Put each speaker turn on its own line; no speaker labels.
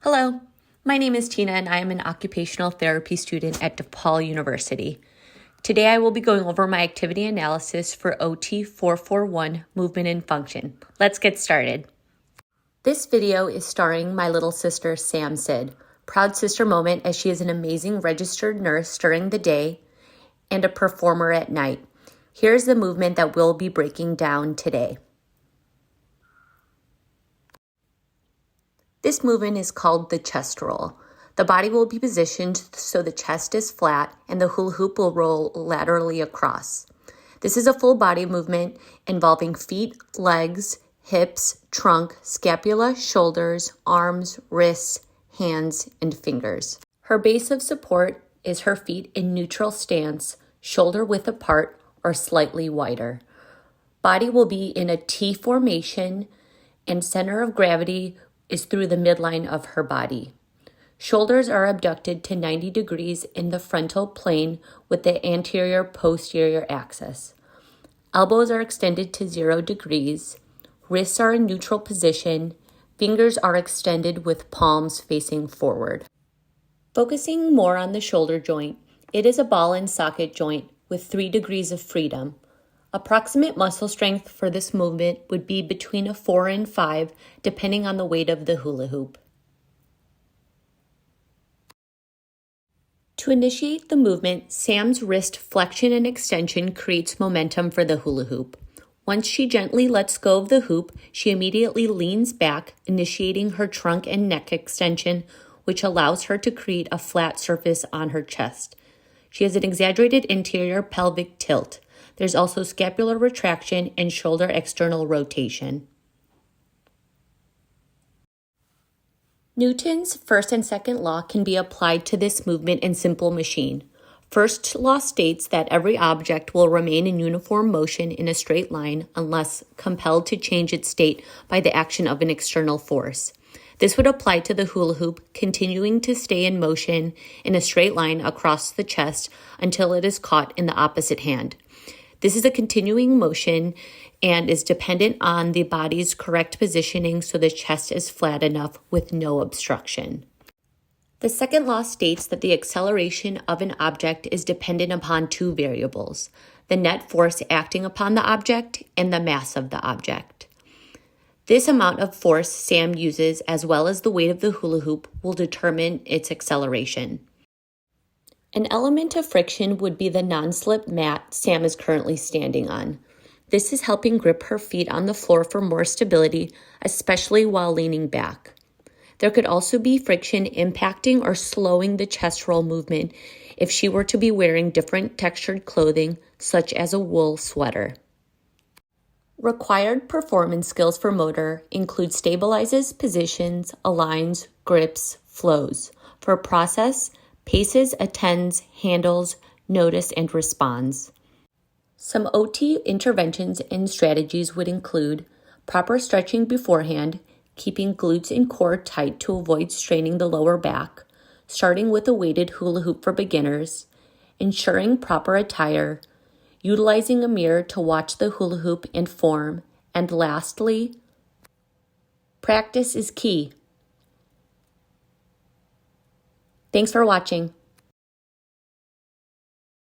Hello, my name is Tina and I am an occupational therapy student at DePaul University. Today I will be going over my activity analysis for OT 441 Movement and Function. Let's get started. This video is starring my little sister Sam Sid. Proud sister moment as she is an amazing registered nurse during the day and a performer at night. Here's the movement that we'll be breaking down today. This movement is called the chest roll. The body will be positioned so the chest is flat and the hula hoop will roll laterally across. This is a full body movement involving feet, legs, hips, trunk, scapula, shoulders, arms, wrists, hands, and fingers. Her base of support is her feet in neutral stance, shoulder width apart or slightly wider. Body will be in a T formation and center of gravity is through the midline of her body. Shoulders are abducted to 90 degrees in the frontal plane with the anterior-posterior axis. Elbows are extended to 0 degrees. Wrists are in neutral position. Fingers are extended with palms facing forward. Focusing more on the shoulder joint, it is a ball and socket joint with 3 degrees of freedom. Approximate muscle strength for this movement would be between a 4 and 5, depending on the weight of the hula hoop. To initiate the movement, Sam's wrist flexion and extension creates momentum for the hula hoop. Once she gently lets go of the hoop, she immediately leans back, initiating her trunk and neck extension, which allows her to create a flat surface on her chest. She has an exaggerated interior pelvic tilt. There's also scapular retraction and shoulder external rotation. Newton's first and second law can be applied to this movement in simple machine. First law states that every object will remain in uniform motion in a straight line unless compelled to change its state by the action of an external force. This would apply to the hula hoop, continuing to stay in motion in a straight line across the chest until it is caught in the opposite hand. This is a continuing motion and is dependent on the body's correct positioning so the chest is flat enough with no obstruction. The second law states that the acceleration of an object is dependent upon 2 variables, the net force acting upon the object and the mass of the object. This amount of force Sam uses, as well as the weight of the hula hoop, will determine its acceleration. An element of friction would be the non-slip mat Sam is currently standing on. This is helping grip her feet on the floor for more stability, especially while leaning back. There could also be friction impacting or slowing the chest roll movement if she were to be wearing different textured clothing, such as a wool sweater. Required performance skills for motor include stabilizes, positions, aligns, grips, flows. For process, paces, attends, handles, notice, and responds. Some OT interventions and strategies would include proper stretching beforehand, keeping glutes and core tight to avoid straining the lower back, starting with a weighted hula hoop for beginners, ensuring proper attire, utilizing a mirror to watch the hula hoop and form, and lastly, practice is key. Thanks for watching.